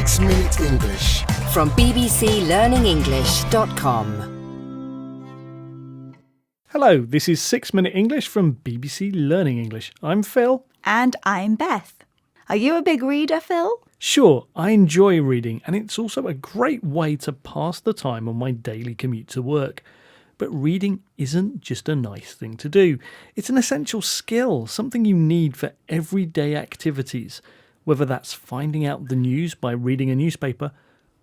6 Minute English from bbclearningenglish.com. Hello, this is 6 Minute English from BBC Learning English. I'm Phil. And I'm Beth. Are you a big reader, Phil? Sure, I enjoy reading, and it's also a great way to pass the time on my daily commute to work. But reading isn't just a nice thing to do. It's an essential skill, something you need for everyday activities, whether that's finding out the news by reading a newspaper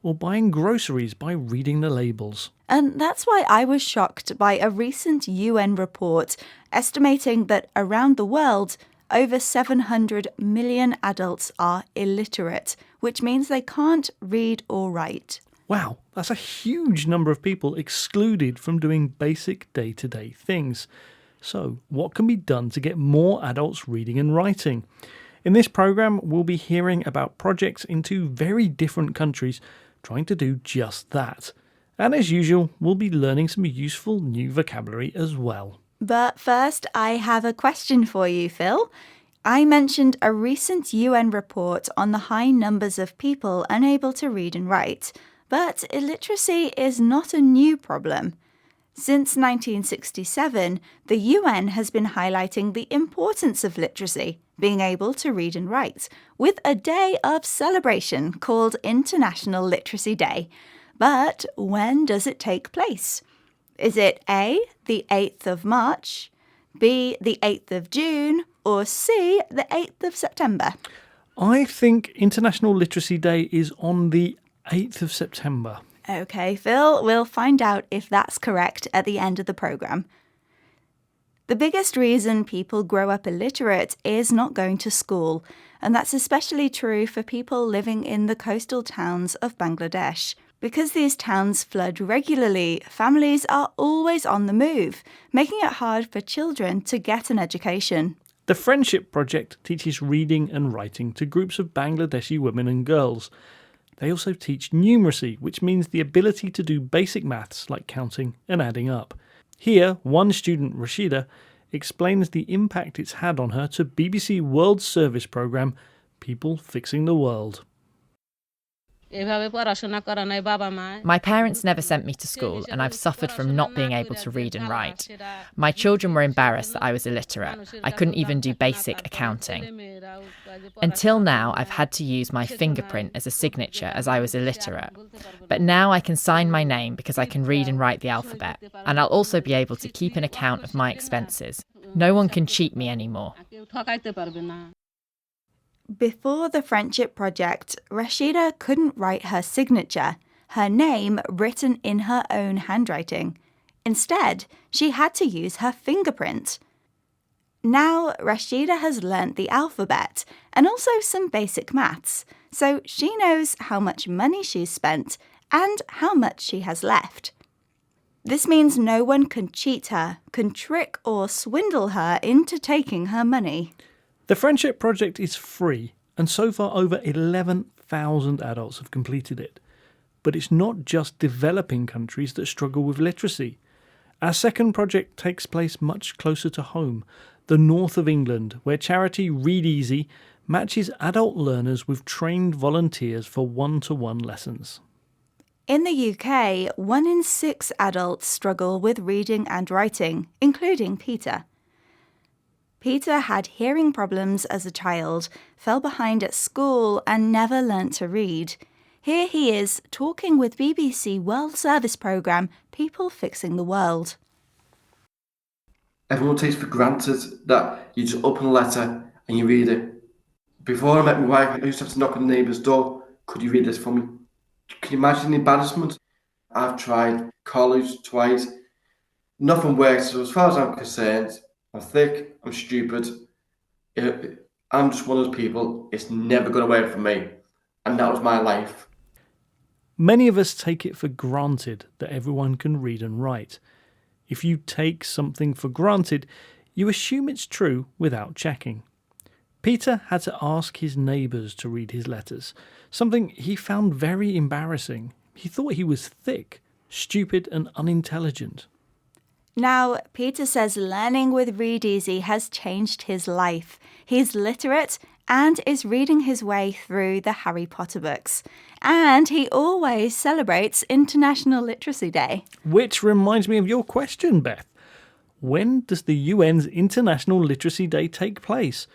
or buying groceries by reading the labels. And that's why I was shocked by a recent UN report estimating that around the world, over 700 million adults are illiterate, which means they can't read or write. Wow, that's a huge number of people excluded from doing basic day-to-day things. So, what can be done to get more adults reading and writing? In this programme, we'll be hearing about projects in two very different countries trying to do just that. And as usual, we'll be learning some useful new vocabulary as well. But first, I have a question for you, Phil. I mentioned a recent UN report on the high numbers of people unable to read and write. But illiteracy is not a new problem. Since 1967, the UN has been highlighting the importance of literacy, being able to read and write, with a day of celebration called International Literacy Day. But when does it take place? Is it A, the 8th of March, B, the 8th of June, or C, the 8th of September? I think International Literacy Day is on the 8th of September. OK, Phil, we'll find out if that's correct at the end of the programme. The biggest reason people grow up illiterate is not going to school, and that's especially true for people living in the coastal towns of Bangladesh. Because these towns flood regularly, families are always on the move, making it hard for children to get an education. The Friendship Project teaches reading and writing to groups of Bangladeshi women and girls. They also teach numeracy, which means the ability to do basic maths like counting and adding up. Here, one student, Rashida, explains the impact it's had on her to BBC World Service programme People Fixing the World. My parents never sent me to school, and I've suffered from not being able to read and write. My children were embarrassed that I was illiterate. I couldn't even do basic accounting. Until now, I've had to use my fingerprint as a signature as I was illiterate. But now I can sign my name because I can read and write the alphabet, and I'll also be able to keep an account of my expenses. No one can cheat me anymore. Before the Friendship Project, Rashida couldn't write her signature, her name written in her own handwriting. Instead, she had to use her fingerprint. Now, Rashida has learnt the alphabet and also some basic maths, so she knows how much money she's spent and how much she has left. This means no one can cheat her, can trick or swindle her into taking her money. The Friendship Project is free, and so far over 11,000 adults have completed it. But it's not just developing countries that struggle with literacy. Our second project takes place much closer to home, the north of England, where charity Read Easy matches adult learners with trained volunteers for one-to-one lessons. In the UK, 1 in 6 adults struggle with reading and writing, including Peter. Peter had hearing problems as a child, fell behind at school and never learnt to read. Here he is talking with BBC World Service programme People Fixing the World. Everyone takes for granted that you just open a letter and you read it. Before I met my wife, I used to have to knock on the neighbour's door. Could you read this for me? Can you imagine the embarrassment? I've tried college twice. Nothing works. So as far as I'm concerned, I'm thick, I'm stupid, I'm just one of those people, it's never going to work for me. And that was my life. Many of us take it for granted that everyone can read and write. If you take something for granted, you assume it's true without checking. Peter had to ask his neighbours to read his letters, something he found very embarrassing. He thought he was thick, stupid and unintelligent. Now, Peter says learning with Read Easy has changed his life. He's literate and is reading his way through the Harry Potter books. And he always celebrates International Literacy Day. Which reminds me of your question, Beth. When does the UN's International Literacy Day take place?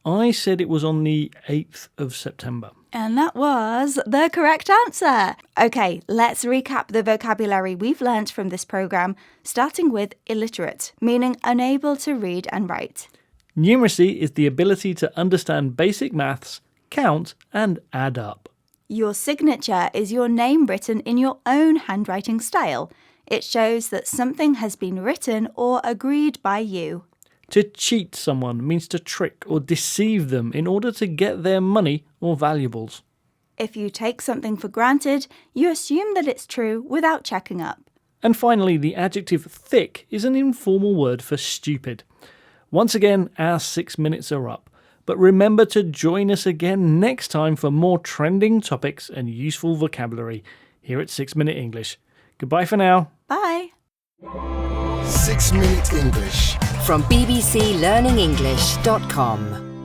I said it was on the 8th of September. And that was the correct answer. Okay, let's recap the vocabulary we've learnt from this programme, starting with illiterate, meaning unable to read and write. Numeracy is the ability to understand basic maths, count, and add up. Your signature is your name written in your own handwriting style. It shows that something has been written or agreed by you. To cheat someone means to trick or deceive them in order to get their money or valuables. If you take something for granted, you assume that it's true without checking up. And finally, the adjective thick is an informal word for stupid. Once again, our 6 minutes are up. But remember to join us again next time for more trending topics and useful vocabulary here at 6 Minute English. Goodbye for now. Bye. 6 Minute English from bbclearningenglish.com.